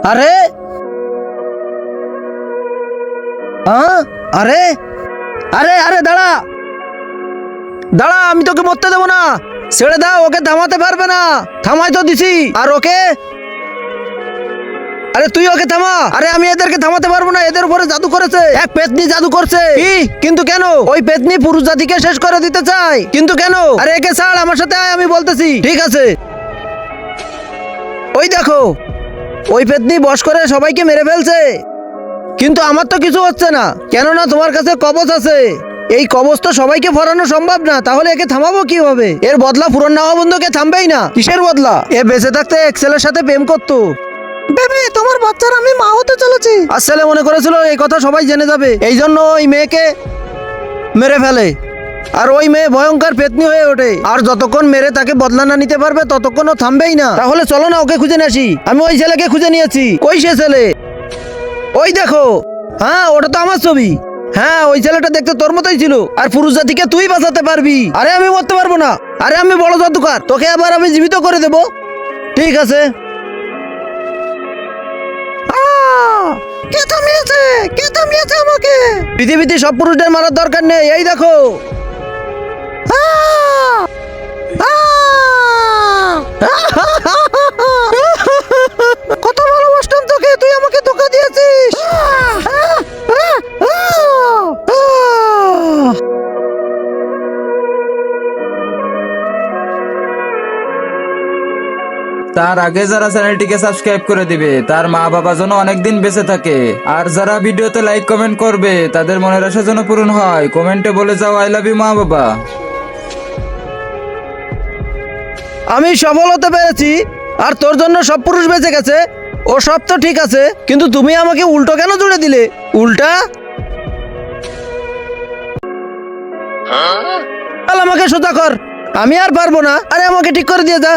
আরে আরে আরে আরে দাঁড়া দাঁড়া, আমি তোকে মরতে দেবো না। ছেড়ে দাও, ওকে থামাতে পারবে না। থামাই তো দিছি। আর ওকে, আরে তুই ওকে থামা। আরে আমি এদেরকে থামাতে পারবো না, এদের উপরে জাদু করেছে, এক পেতনি জাদু করছে। কি? কিন্তু কেন? ওই পেতনি পুরুষ জাতিকে শেষ করে দিতে চায়। কিন্তু কেন? আরে একে ছাড়, আমার সাথে আয়, আমি বলতেছি। ঠিক আছে, ওই দেখো, ওই পেতনি বশ করে সবাইকে মেরে ফেলছে। কিন্তু আমার তো কিছু হচ্ছে না, কেননা তোমার কাছে কবচ আছে। এই কবচ তো সবাইকে ফরানো সম্ভব না, তাহলে একে থামাবো কিভাবে? এর বদলা পুরন নেওয়া বন্ধুকে থামবেই না। কিসের বদলা? এ বেঁচে থাকতে এক ছেলের সাথে প্রেম করতো। বেবি, তোমার বাচ্চার আমি মা হতে চলেছি। আর ছেলে মনে করেছিল এই কথা সবাই জেনে যাবে, এই জন্য ওই মেয়েকে মেরে ফেলে। আর ওই মেয়ে ভয়ঙ্কর পেতনি হয়ে ওঠে, আর যতক্ষণ মেরে তাকে বদলা না নিতে পারবে ততক্ষণ ও থামবেই না। তাহলে চলো না, ওকে খুঁজে নিয়ে আসি। আমি ওই ছেলেকে খুঁজে নিয়েছি। কই সে ছেলে? ওই দেখো। হ্যাঁ, ওটা তো আমার ছবি। হ্যাঁ, ওই ছেলেটা দেখতে তোর মতোই ছিল। আর পুরুষ জাতিকে তুই বাঁচাতে পারবি। আরে আমি মরতে পারবো না। আরে আমি বড় জাদুকর, তোকে আবার আমি জীবিত করে দেব। ঠিক আছে। কে থামিয়েছে? কে থামিয়েছে আমাকে? পৃথিবীতে সব পুরুষদের মারার দরকার নেই, এই দেখো। কত ভালোবাসতাম তোকে, তুই আমাকে ধোঁকা দিয়েছিস। তার আগে যারা চ্যানেলটিকে সাবস্ক্রাইব করে দিবে তার মা বাবা যেন অনেকদিন বেঁচে থাকে, আর যারা ভিডিওতে লাইক কমেন্ট করবে তাদের মনের আশা যেন পূরণ হয়। কমেন্টে বলে যাও আই লাভ ইউ মা বাবা। আমি সফল হতে পেরেছি, আর তোর জন্য সব পুরুষ বেঁচে গেছে। ও সব তো ঠিক আছে, কিন্তু তুমি আমাকে উল্টো কেন জুড়ে দিলে? উল্টা? আমাকে সোজা কর, আমি আর পারবো না। আরে আমাকে ঠিক করে দিয়ে যা।